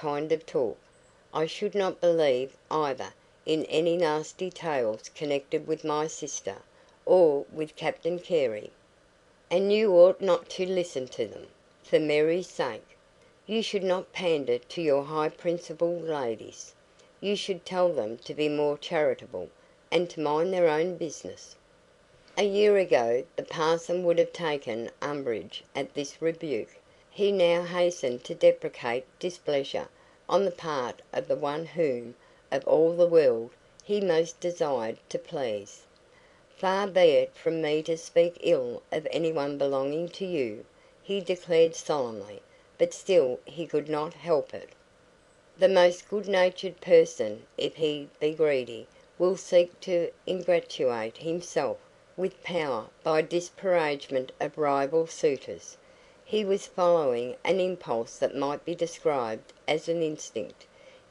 kind of talk. I should not believe, either, in any nasty tales connected with my sister, or with Captain Carey. And you ought not to listen to them, for Mary's sake. You should not pander to your high principled ladies. You should tell them to be more charitable, and to mind their own business." A year ago the parson would have taken umbrage at this rebuke. He now hastened to deprecate displeasure on the part of the one whom, of all the world, he most desired to please. "Far be it from me to speak ill of anyone belonging to you," he declared solemnly, but still he could not help it. "The most good-natured person, if he be greedy, will seek to ingratiate himself with power by disparagement of rival suitors." He was following an impulse that might be described as an instinct,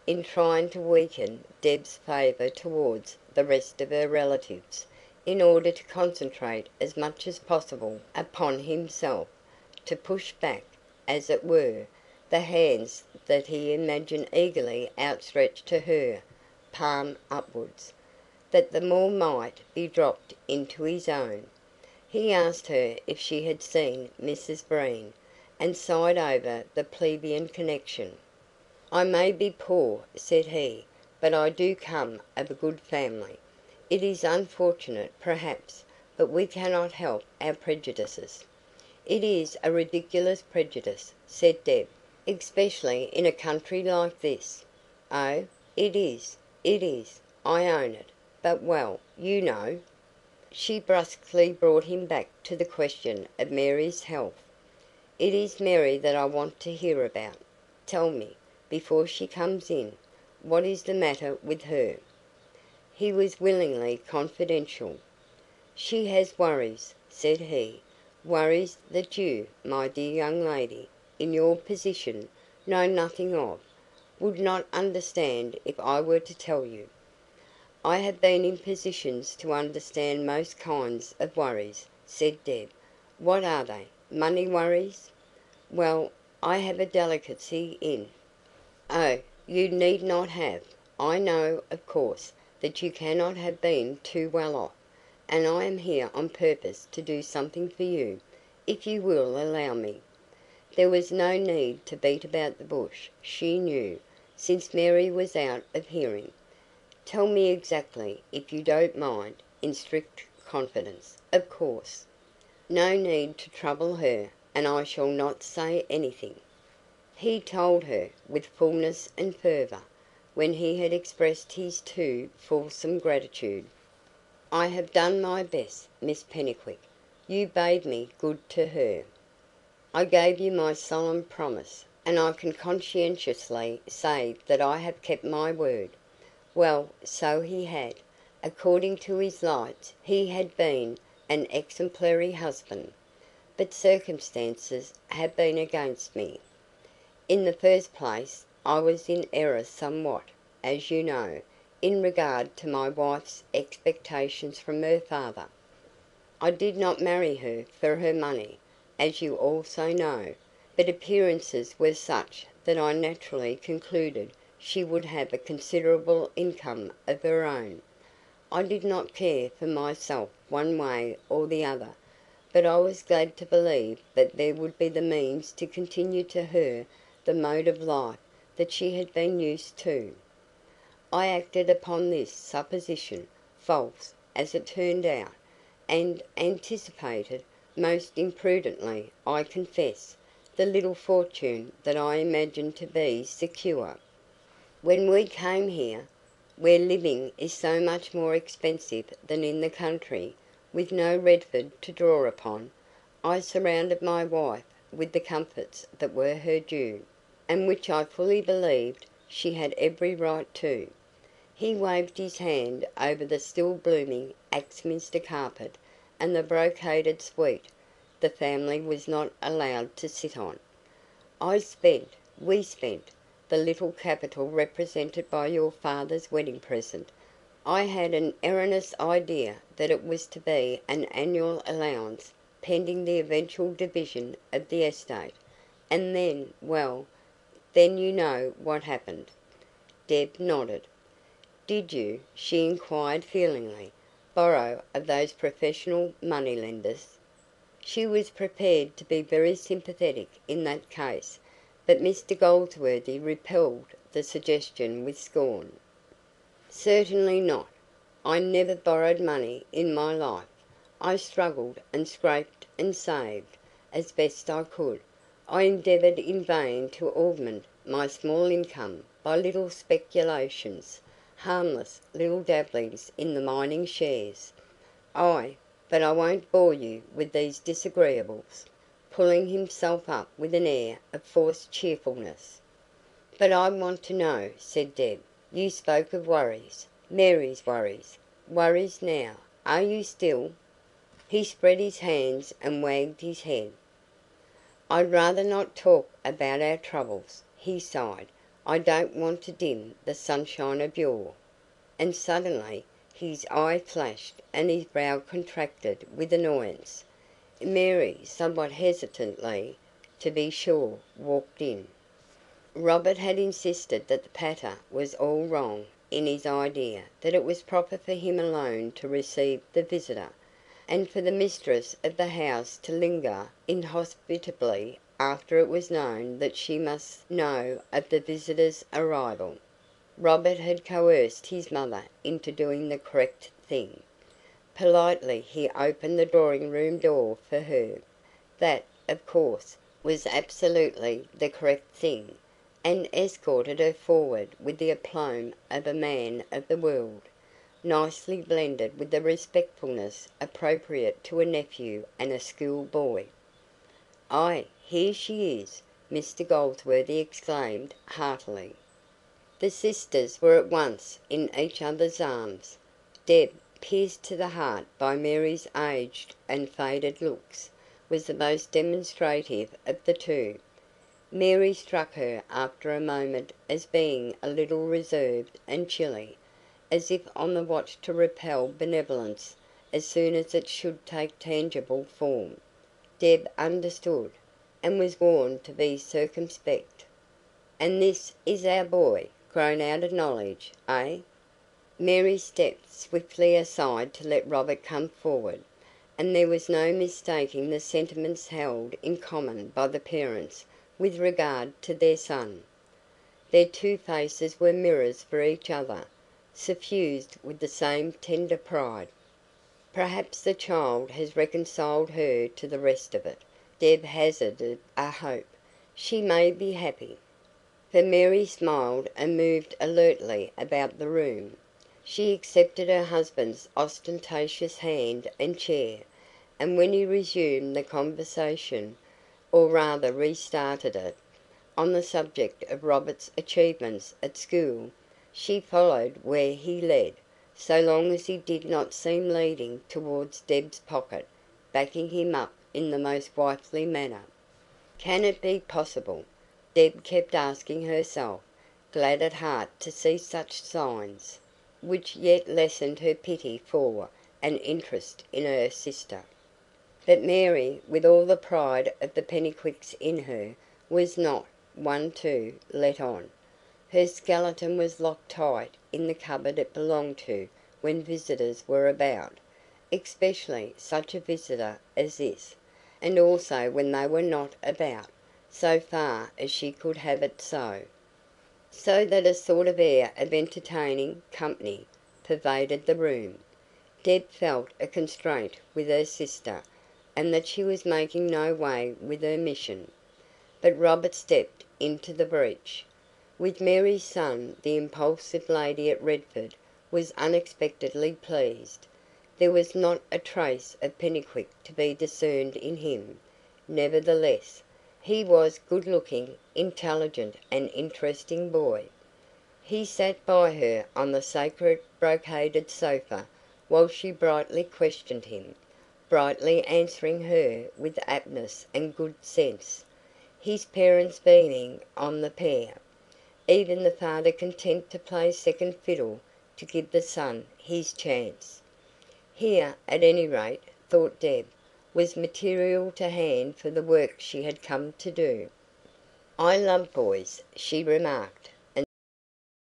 in trying to weaken Deb's favour towards the rest of her relatives, in order to concentrate as much as possible upon himself, to push back, as it were, the hands that he imagined eagerly outstretched to her, palm upwards, that the more might be dropped into his own. He asked her if she had seen Mrs Breen, and sighed over the plebeian connection. "I may be poor," said he, "but I do come of a good family. It is unfortunate, perhaps, but we cannot help our prejudices." "It is a ridiculous prejudice," said Deb, "especially in a country like this." "Oh, it is, it is. I own it. But well, you know." She brusquely brought him back to the question of Mary's health. "It is Mary that I want to hear about. Tell me, before she comes in, what is the matter with her?" He was willingly confidential. "She has worries," said he, "worries that you, my dear young lady, in your position, know nothing of, would not understand if I were to tell you." "I have been in positions to understand most kinds of worries," said Deb. "What are they? Money worries?" "Well, I have a delicacy in—" "Oh, you need not have. I know, of course, that you cannot have been too well off, and I am here on purpose to do something for you, if you will allow me." There was no need to beat about the bush, she knew, since Mary was out of hearing. "Tell me exactly, if you don't mind, in strict confidence, of course." "No need to trouble her, and I shall not say anything." He told her, with fullness and fervour, when he had expressed his too fulsome gratitude. "I have done my best, Miss Pennycuick. You bade me good to her. I gave you my solemn promise, and I can conscientiously say that I have kept my word." Well, so he had. According to his lights he had been an exemplary husband. But circumstances have been against me. In the first place, I was in error somewhat, as you know, in regard to my wife's expectations from her father. I did not marry her for her money, as you also know, but appearances were such that I naturally concluded she would have a considerable income of her own. I did not care for myself one way or the other, but I was glad to believe that there would be the means to continue to her the mode of life that she had been used to. I acted upon this supposition, false, as it turned out, and anticipated, most imprudently, I confess, the little fortune that I imagined to be secure. When we came here, where living is so much more expensive than in the country, with no Redford to draw upon, I surrounded my wife with the comforts that were her due, and which I fully believed she had every right to." He waved his hand over the still blooming Axminster carpet and the brocaded suite the family was not allowed to sit on. We spent, the little capital represented by your father's wedding present. I had an erroneous idea that it was to be an annual allowance pending the eventual division of the estate, and then, well, Then you know what happened?" Deb nodded. "Did you," she inquired feelingly, "borrow of those professional moneylenders?" She was prepared to be very sympathetic in that case, but Mr Goldsworthy repelled the suggestion with scorn. "Certainly not. I never borrowed money in my life. I struggled and scraped and saved, as best I could. I endeavoured in vain to augment my small income by little speculations, harmless little dabblings in the mining shares. But I won't bore you with these disagreeables," pulling himself up with an air of forced cheerfulness. "But I want to know," said Deb. "You spoke of worries, Mary's worries. Worries now. Are you still?" He spread his hands and wagged his head. "I'd rather not talk about our troubles," he sighed. "I don't want to dim the sunshine of your " And suddenly his eye flashed and his brow contracted with annoyance. Mary, somewhat hesitatingly, to be sure, walked in. Robert had insisted that the pater was all wrong in his idea that it was proper for him alone to receive the visitor, and for the mistress of the house to linger inhospitably after it was known that she must know of the visitor's arrival. Robert had coerced his mother into doing the correct thing. Politely he opened the drawing room door for her. That, of course, was absolutely the correct thing, and escorted her forward with the aplomb of a man of the world, nicely blended with the respectfulness appropriate to a nephew and a schoolboy. "Ay, here she is!" Mr Goldsworthy exclaimed heartily. The sisters were at once in each other's arms. Deb, pierced to the heart by Mary's aged and faded looks, was the most demonstrative of the two. Mary struck her after a moment as being a little reserved and chilly, as if on the watch to repel benevolence as soon as it should take tangible form. Deb understood, and was warned to be circumspect. "And this is our boy, grown out of knowledge, eh?" Mary stepped swiftly aside to let Robert come forward, and there was no mistaking the sentiments held in common by the parents with regard to their son. Their two faces were mirrors for each other, suffused with the same tender pride. "Perhaps the child has reconciled her to the rest of it," Deb hazarded a hope. "She may be happy." For Mary smiled and moved alertly about the room. She accepted her husband's ostentatious hand and chair, and when he resumed the conversation, or rather restarted it, on the subject of Robert's achievements at school, she followed where he led, so long as he did not seem leading towards Deb's pocket, backing him up in the most wifely manner. "Can it be possible?" Deb kept asking herself, glad at heart to see such signs, which yet lessened her pity for and interest in her sister. But Mary, with all the pride of the Pennycuicks in her, was not one to let on. Her skeleton was locked tight in the cupboard it belonged to when visitors were about, especially such a visitor as this, and also when they were not about, so far as she could have it so. So that a sort of air of entertaining company pervaded the room. Deb felt a constraint with her sister, and that she was making no way with her mission. But Robert stepped into the breach. With Mary's son the impulsive lady at Redford was unexpectedly pleased. There was not a trace of Pennycuick to be discerned in him. Nevertheless, he was good-looking, intelligent, and interesting boy. He sat by her on the sacred brocaded sofa while she brightly questioned him, brightly answering her with aptness and good sense, his parents beaming on the pair, even the father content to play second fiddle to give the son his chance. Here, at any rate, thought Deb, was material to hand for the work she had come to do. "I love boys," she remarked.